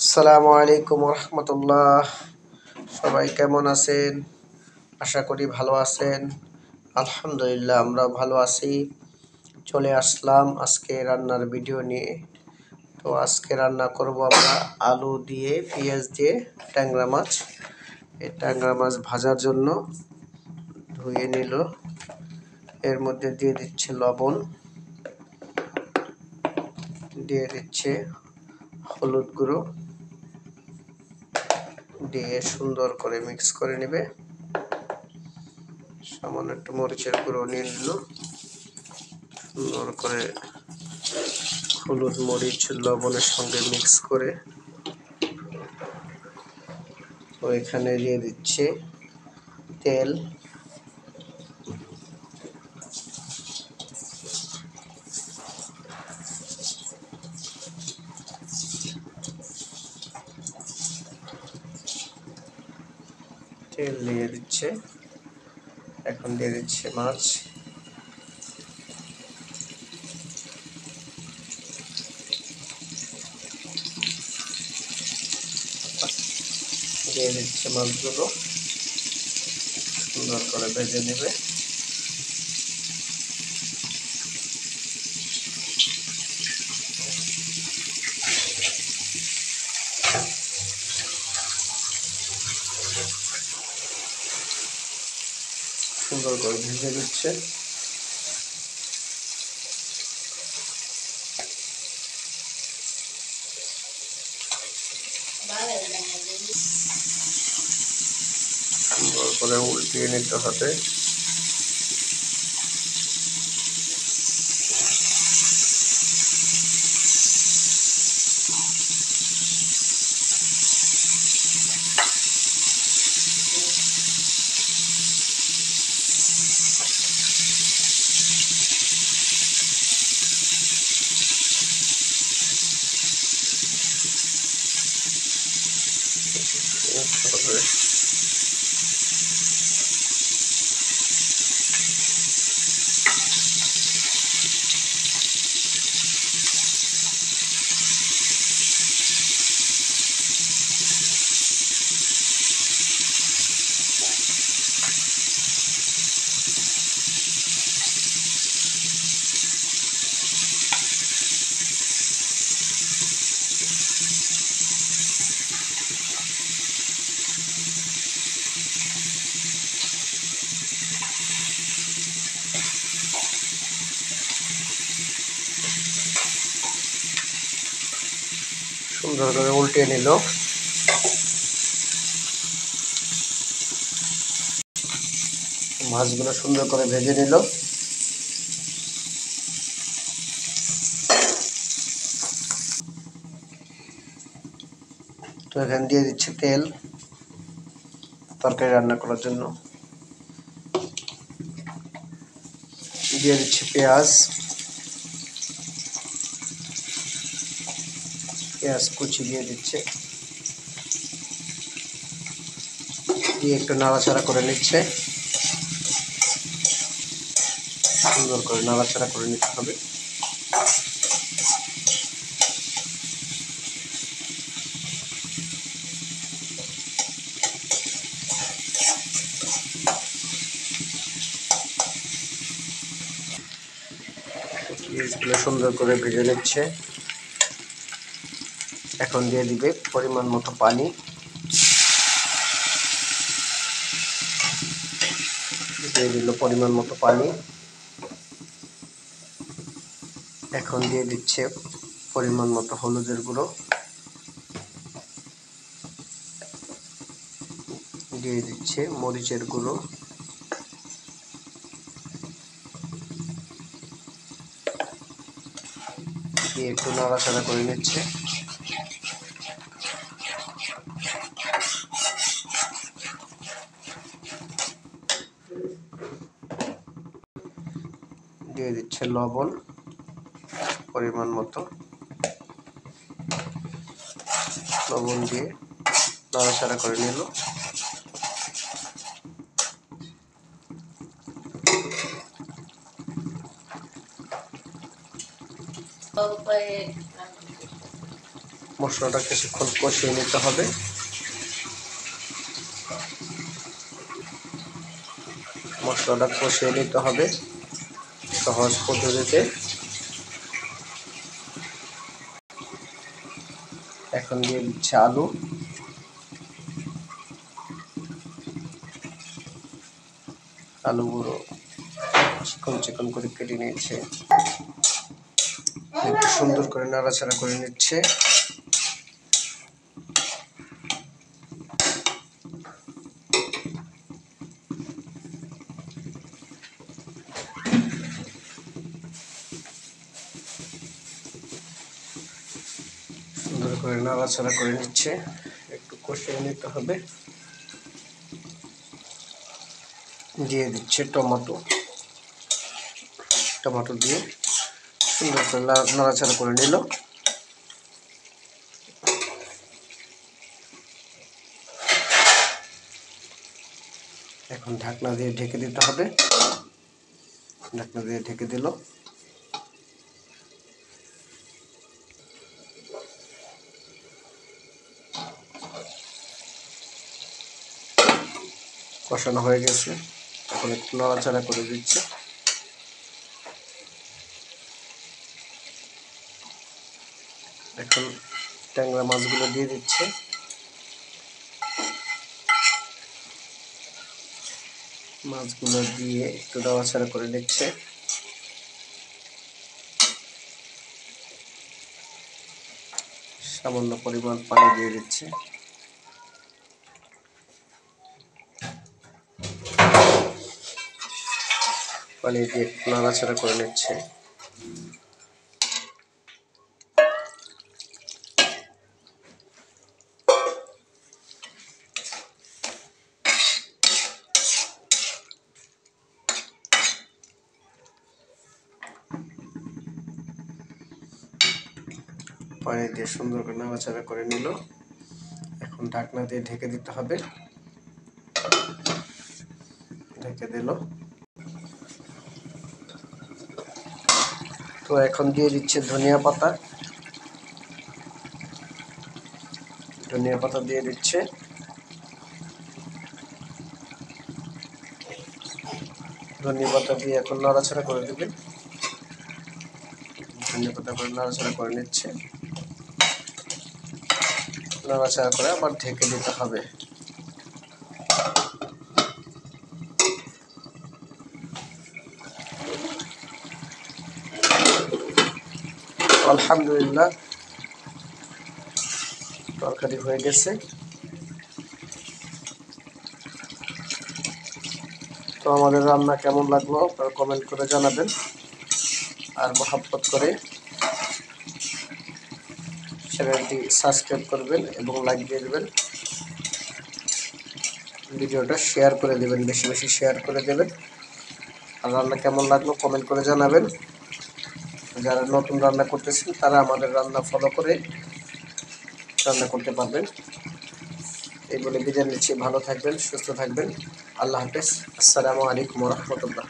আসসালামু আলাইকুম রহমতুল্লাহ। সবাই কেমন আছেন? আশা করি ভালো আছেন। আলহামদুলিল্লাহ আমরা ভালো আছি। চলে আসলাম আজকে রান্নার ভিডিও নিয়ে। তো আজকে রান্না করব আমরা আলু দিয়ে পেঁয়াজ দিয়ে ট্যাংরা মাছ। এই ট্যাংরা মাছ ভাজার জন্য ধুয়ে নিল। এর মধ্যে দিয়ে দিচ্ছে লবণ, দিয়ে দিচ্ছে হলুদ গুঁড়ো, দিয়ে সুন্দর করে মিক্স করে নেবে। সামান্য একটু মরিচের গুঁড়ো নিয়ে নিল। সুন্দর করে হলুদ মরিচ লবণের সঙ্গে মিক্স করে তো এখানে দিয়ে দিচ্ছে তেল, তেল দিয়ে দিচ্ছে। এখন দিয়ে দিচ্ছে মাছ, দিয়ে দিচ্ছে মাছগুলো, সুন্দর করে ভেজে নেবে। সুন্দর করে ভেজে দিচ্ছে। সুন্দর করে উল্টিয়ে নিতে হবে। সুন্দর করে উল্টে নিল। মাছগুলো সুন্দর করে ভেজে নিল। তো এখানে দিয়ে দিচ্ছে তেল তরকারি রান্না করার জন্য, দিয়ে দিচ্ছে পেঁয়াজ, পেঁয়াজ কুচি দিয়ে দিচ্ছে, দিয়ে একটু নাড়াচাড়া করে নিচ্ছে। সুন্দর করে নাড়াচাড়া করে নিতে হবে। পেঁয়াজগুলো সুন্দর করে ভেজে নিচ্ছে। এখন দিয়ে দিবে পরিমাণ মতো পানি, দিয়ে দিল পরিমাণ মতো পানি। এখন দিয়ে দিচ্ছে পরিমাণ মতো হলুদের গুঁড়ো, দিয়ে দিচ্ছে মরিচের গুঁড়ো, দিয়ে একটু নাড়াচাড়া করে নিচ্ছে। দিয়ে দিচ্ছে লবণ পরিমাণ মতো, লবণ দিয়ে নাড়াচাড়া করে নিল। মশলাটা কিছুক্ষণ কষিয়ে নিতে হবে। মশলাটা কষিয়ে নিতে হবে সহজ পদ্ধতিতে। এখন দিয়ে দিচ্ছে আলু। আলুগুলো চিকন চিকন করে কেটে নিচ্ছে, একটু সুন্দর করে নাড়াচাড়া করে নিচ্ছে। সুন্দর করে নাড়াচাড়া করে নিচ্ছে, একটু কষিয়ে নিতে হবে। দিয়ে দিচ্ছে টমেটো। টমেটো দিয়ে সুন্দর করে নাড়াচাড়া করে নিল। এখন ঢাকনা দিয়ে ঢেকে দিতে হবে। ঢাকনা দিয়ে ঢেকে দিল। কষানো হয়ে গেছে, এখন একটু নাড়াচাড়া করে দিচ্ছে। এখন ট্যাংরা মাছগুলো দিয়ে দিচ্ছে। মাছগুলো দিয়ে একটু নাড়াচাড়া করে নিচ্ছে। সামান্য পরিমাণ পানি দিয়ে দিচ্ছে। পানি দিয়ে একটু নাড়াচাড়া করে নিচ্ছে। পানি দিয়ে সুন্দর করে নাড়াচাড়া করে নিল। এখন ঢাকনা দিয়ে ঢেকে দিতে হবে। ঢেকে দিল। তো এখন দিয়ে দিচ্ছে ধনিয়া পাতা। ধনিয়া পাতা দিয়ে দিচ্ছে। ধনিয়া পাতা দিয়ে এখন নাড়াচাড়া করে দেবে। ধনিয়া পাতা করে নাড়াচাড়া করে নিচ্ছে। নাড়াচাড়া করে আবার ঢেকে দিতে হবে। আলহামদুলিল্লাহ, তরকারি হয়ে গেছে। তো আমাদের রান্না কেমন লাগলো আপনারা কমেন্ট করে জানাবেন, আর মহব্বত করে চ্যানেলটি সাবস্ক্রাইব করবেন এবং লাইক দিয়ে দেবেন। ভিডিওটা শেয়ার করে দেবেন, বেশি বেশি শেয়ার করে দেবেন। আর রান্না কেমন লাগলো কমেন্ট করে জানাবেন। যারা নতুন রান্না করতেছেন তারা আমাদের রান্না ফলো করে রান্না করতে পারবেন। এই বলে বিদায় নিচ্ছি। ভালো থাকবেন, সুস্থ থাকবেন। আল্লাহ হাফেজ। আসসালামু আলাইকুম ওয়া রাহমাতুল্লাহ।